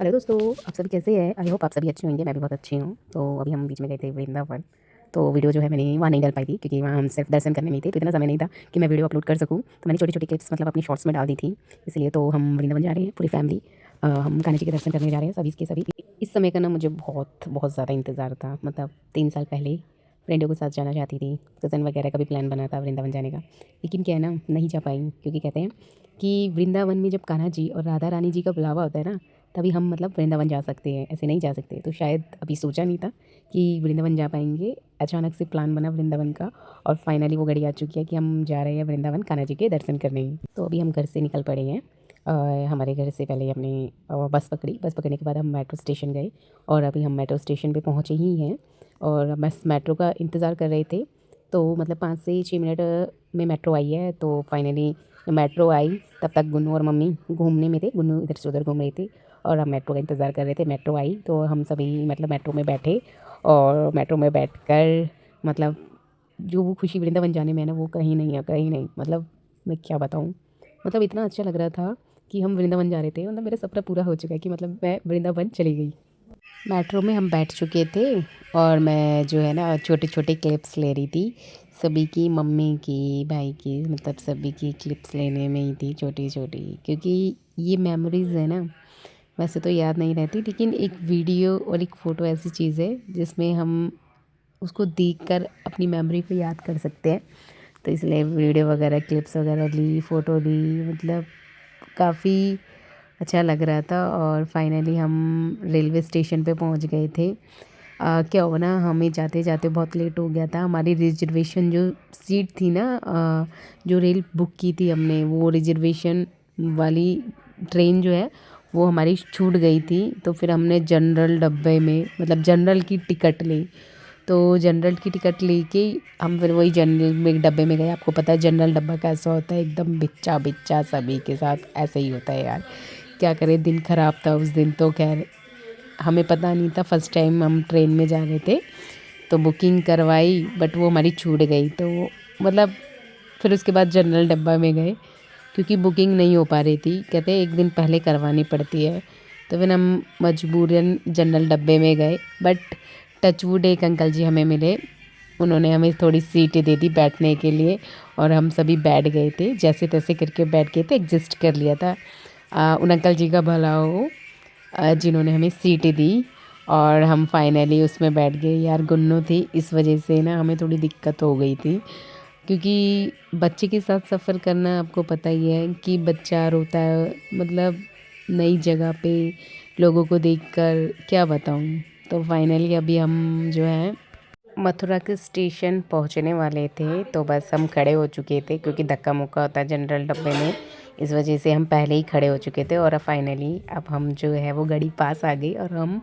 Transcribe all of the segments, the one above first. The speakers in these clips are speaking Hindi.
हेलो दोस्तों, आप सभी कैसे हैं? आई होप आप सभी अच्छे होंगे। मैं भी बहुत अच्छी हूँ। तो अभी हम बीच में गए थे वृंदावन। तो वीडियो जो है मैंने वहाँ नहीं डाल पाई थी क्योंकि वहाँ हम सिर्फ दर्शन करने में ही थे, तो इतना समय नहीं था कि मैं वीडियो अपलोड कर सकूँ। तो मैंने छोटी छोटी क्लिप्स मतलब अपनी शॉर्ट्स में डाल दी थी। इसलिए तो हम वृंदावन जा रहे हैं पूरी फैमिली। हम कान्हा जी के दर्शन करने जा रहे हैं सभी के सभी। इस समय का ना मुझे बहुत बहुत ज़्यादा इंतज़ार था। मतलब 3 साल पहले फ्रेंडों के साथ जाना चाहती थी, कज़न वगैरह का भी प्लान बना था वृंदावन जाने का। लेकिन क्या है ना, नहीं जा पाई क्योंकि कहते हैं कि वृंदावन में जब कान्हा जी और राधा रानी जी का बुलावा होता है ना, तभी हम मतलब वृंदावन जा सकते हैं, ऐसे नहीं जा सकते। तो शायद अभी सोचा नहीं था कि वृंदावन जा पाएंगे। अचानक से प्लान बना वृंदावन का और फाइनली वो घड़ी आ चुकी है कि हम जा रहे हैं वृंदावन कान्हा जी के दर्शन करने। तो अभी हम घर से निकल पड़े हैं। हमारे घर से पहले हमने बस पकड़ी। बस पकड़ने के बाद हम मेट्रो स्टेशन गए और अभी हम मेट्रो स्टेशन पे पहुँचे ही हैं और बस मेट्रो का इंतज़ार कर रहे थे। तो मतलब 5 से 6 मिनट में मेट्रो आई है। तो फाइनली मेट्रो आई, तब तक गुन्नू और मम्मी घूमने में थे। गुन्नू इधर से उधर घूम रही थी और हम मेट्रो का इंतज़ार कर रहे थे। मेट्रो आई तो हम सभी मतलब मेट्रो में बैठे और मेट्रो में बैठकर मतलब जो वो खुशी वृंदावन जाने में है ना, वो कहीं नहीं है, कहीं नहीं। मतलब मैं क्या बताऊँ, मतलब इतना अच्छा लग रहा था कि हम वृंदावन जा रहे थे। मतलब मेरा सपना पूरा हो चुका है कि मतलब मैं वृंदावन चली गई। मेट्रो में हम बैठ चुके थे और मैं जो है ना छोटे छोटे क्लिप्स ले रही थी सभी की, मम्मी की, भाई की, मतलब सभी की क्लिप्स लेने में ही थी छोटी छोटी। क्योंकि ये मेमोरीज़ है ना, वैसे तो याद नहीं रहती, लेकिन एक वीडियो और एक फ़ोटो ऐसी चीज़ है जिसमें हम उसको देखकर अपनी मेमोरी को याद कर सकते हैं। तो इसलिए वीडियो वगैरह क्लिप्स वगैरह ली, फ़ोटो ली। मतलब काफ़ी अच्छा लग रहा था और फाइनली हम रेलवे स्टेशन पे पहुंच गए थे। क्या हुआ ना, हमें जाते जाते बहुत लेट हो गया था। हमारी रिजर्वेशन जो सीट थी ना, जो रेल बुक की थी हमने, वो रिजर्वेशन वाली ट्रेन जो है वो हमारी छूट गई थी। तो फिर हमने जनरल डब्बे में मतलब जनरल की टिकट ली। तो जनरल की टिकट लेके हम फिर वही जनरल में डब्बे में गए। आपको पता है जनरल डब्बा कैसा होता है, एकदम बिच्चा बिच्चा सभी के साथ ऐसे ही होता है यार। क्या करें, दिन ख़राब था उस दिन। तो खैर हमें पता नहीं था, फर्स्ट टाइम हम ट्रेन में जा रहे थे तो बुकिंग करवाई बट वो हमारी छूट गई। तो मतलब फिर उसके बाद जनरल डब्बा में गए क्योंकि बुकिंग नहीं हो पा रही थी। कहते हैं 1 दिन पहले करवानी पड़ती है। तो फिर हम मजबूरन जनरल डब्बे में गए बट टचवुड एक अंकल जी हमें मिले। उन्होंने हमें थोड़ी सीटें दे दी बैठने के लिए और हम सभी बैठ गए थे, जैसे तैसे करके बैठ गए थे, एडजस्ट कर लिया था। उन अंकल जी का भला हो जिन्होंने हमें सीटें दी और हम फाइनली उसमें बैठ गए। यार गुन्नू थी, इस वजह से ना हमें थोड़ी दिक्कत हो गई थी क्योंकि बच्चे के साथ सफ़र करना आपको पता ही है कि बच्चा रोता है। मतलब नई जगह पे लोगों को देखकर क्या बताऊँ। तो फाइनली अभी हम जो है मथुरा के स्टेशन पहुंचने वाले थे। तो बस हम खड़े हो चुके थे क्योंकि धक्का मुक्का होता है जनरल डब्बे में, इस वजह से हम पहले ही खड़े हो चुके थे। और फाइनली अब हम जो है वो गाड़ी पास आ गई और हम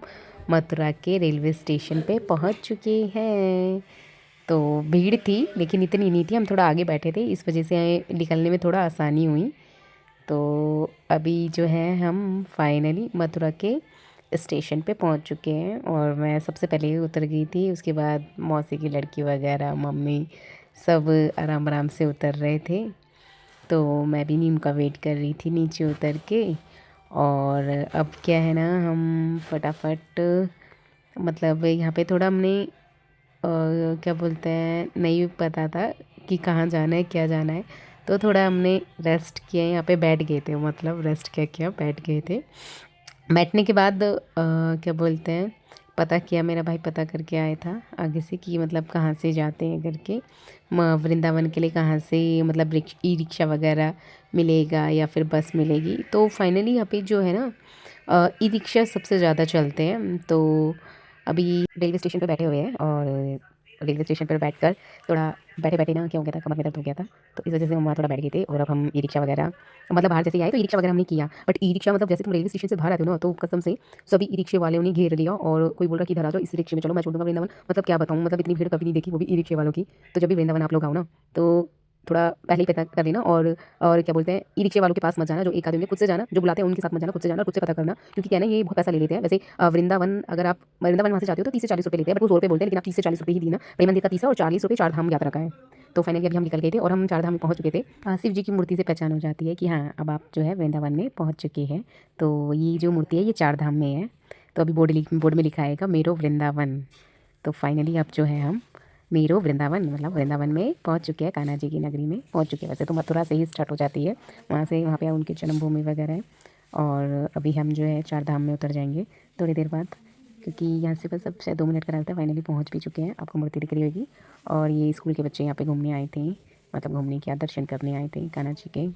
मथुरा के रेलवे स्टेशन पे पहुंच चुके हैं। तो भीड़ थी लेकिन इतनी नहीं थी, हम थोड़ा आगे बैठे थे, इस वजह से निकलने में थोड़ा आसानी हुई। तो अभी जो है हम फाइनली मथुरा के स्टेशन पे पहुंच चुके हैं और मैं सबसे पहले ही उतर गई थी। उसके बाद मौसी की लड़की वगैरह, मम्मी, सब आराम आराम से उतर रहे थे। तो मैं भी नीम का वेट कर रही थी नीचे उतर के। और अब क्या है ना, हम फटाफट मतलब यहाँ पे थोड़ा हमने क्या बोलते हैं, नहीं पता था कि कहाँ जाना है क्या जाना है। तो थोड़ा हमने रेस्ट किया, यहाँ पे बैठ गए थे। मतलब रेस्ट क्या किया, बैठ गए थे। बैठने के बाद क्या बोलते हैं, पता किया, मेरा भाई पता करके आया था आगे से कि मतलब कहाँ से जाते हैं करके, वृंदावन के लिए कहाँ से मतलब ई रिक्शा वगैरह मिलेगा या फिर बस मिलेगी। तो फाइनली यहाँ पे जो है ना ई रिक्शा सबसे ज़्यादा चलते हैं। तो अभी रेलवे स्टेशन पे बैठे हुए हैं और रेलवे स्टेशन पर बैठकर थोड़ा बैठे बैठे ना क्या हो गया था, कमर में दर्द हो गया था। तो इस वजह से हम वहाँ थोड़ा बैठ गए थे और अब हम ई रिक्शा वगैरह मतलब बाहर जैसे ही आए तो ई रिक्शा वगैरह हमने किया। बट ई रिक्शा मतलब जैसे तुम रेलवे स्टेशन से बाहर आते हो ना, तो कसम से सभी ई रिक्शे वाले उन्हें घेर लिया और कोई बोल रहा कि इधर आ जाओ, इस रिक्शे में चलो, मैं छोड़ दूंगा वृंदावन। मतलब क्या बताऊँ, मतलब इतनी भीड़ कभी नहीं देखी, वो भी ई रिक्शे वालों की। तो जब भी वृंदावन आप लोग आओ ना, तो थोड़ा पहले ही पता कर लेना। और क्या बोलते हैं, ई रिक्शे वालों के पास मत जाना, जो एक आदमी खुद से जाना, जो बुलाते हैं उनके साथ मत जाना, खुद से जाना और खुद से पता करना। क्योंकि क्या है ना, ये बहुत पैसा ले लेते हैं। वैसे वृंदावन अगर आप वृंदावन वहाँ से जाते हो तो 30 से 40 रुपये लेते हैं, बट वो 100 रुपये बोलते हैं, लेकिन आप 30 से 40 रुपये ही दी ना। प्रेम मंदिर का 30 और 40 रुपये 4 धाम यात्रा का है। तो फाइनली अभी हम निकल गए थे और हम चारधाम पहुँच चुके थे। शिव जी की मूर्ति से पहचान हो जाती है कि हाँ अब आप जो है वृंदावन में पहुँच चुके हैं। तो ये जो मूर्ति है ये चारधाम में है। तो अभी बोर्ड में लिखा आएगा मेरो वृंदावन। तो फाइनली अब जो है हम मेरो वृंदावन मतलब वृंदावन में पहुंच चुके हैं, कान्हा जी की नगरी में पहुंच चुके हैं। वैसे तो मथुरा से ही स्टार्ट हो जाती है, वहाँ पे उनकी जन्मभूमि वगैरह है। और अभी हम जो है चारधाम में उतर जाएंगे थोड़ी देर बाद, क्योंकि यहाँ से बस अब शायद 2 मिनट का रास्ता है। फाइनली पहुँच भी चुके हैं, आपको मूर्ति दिख रही होगी। और ये स्कूल के बच्चे यहाँ पे घूमने आए थे, मतलब घूमने क्या दर्शन करने आए थे कान्हा जी के।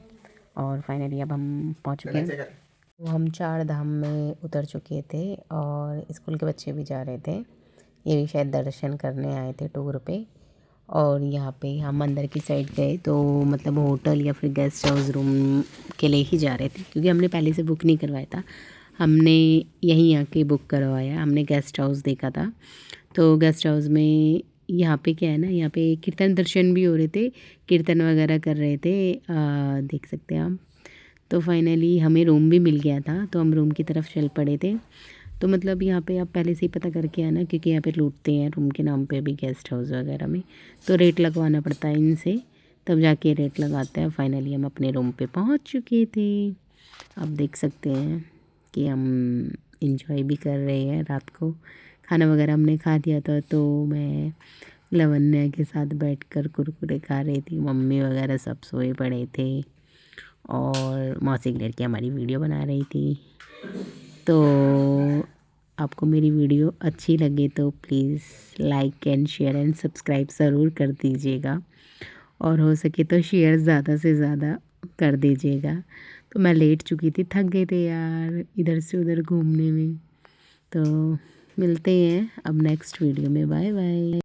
और फाइनली अब हम पहुँच चुके हैं। तो हम चारधाम में उतर चुके थे और स्कूल के बच्चे भी जा रहे थे, ये भी शायद दर्शन करने आए थे टूर पे। और यहाँ पे हम अंदर की साइड गए तो मतलब होटल या फिर गेस्ट हाउस रूम के लिए ही जा रहे थे, क्योंकि हमने पहले से बुक नहीं करवाया था, हमने यहीं आके बुक करवाया। हमने गेस्ट हाउस देखा था, तो गेस्ट हाउस में यहाँ पे क्या है ना, यहाँ पे कीर्तन दर्शन भी हो रहे थे, कीर्तन वगैरह कर रहे थे, देख सकते हैं आप। तो फाइनली हमें रूम भी मिल गया था, तो हम रूम की तरफ चल पड़े थे। तो मतलब यहाँ पे आप पहले से ही पता करके आना, क्योंकि यहाँ पे लूटते हैं रूम के नाम पे भी, गेस्ट हाउस वगैरह में तो रेट लगवाना पड़ता है इनसे, तब जाके रेट लगाते हैं। फाइनली हम अपने रूम पे पहुँच चुके थे। आप देख सकते हैं कि हम इंजॉय भी कर रहे हैं रात को। खाना वगैरह हमने खा दिया था, तो मैं लवन्या के साथ बैठकर कुरकुरे खा रही थी, मम्मी वगैरह सब सोए पड़े थे और मौसी की लड़की हमारी वीडियो बना रही थी। तो आपको मेरी वीडियो अच्छी लगे तो please like and share and subscribe ज़रूर कर दीजिएगा, और हो सके तो शेयर ज़्यादा से ज़्यादा कर दीजिएगा। तो मैं लेट चुकी थी, थक गए थे यार इधर से उधर घूमने में। तो मिलते हैं अब नेक्स्ट वीडियो में, बाय बाय।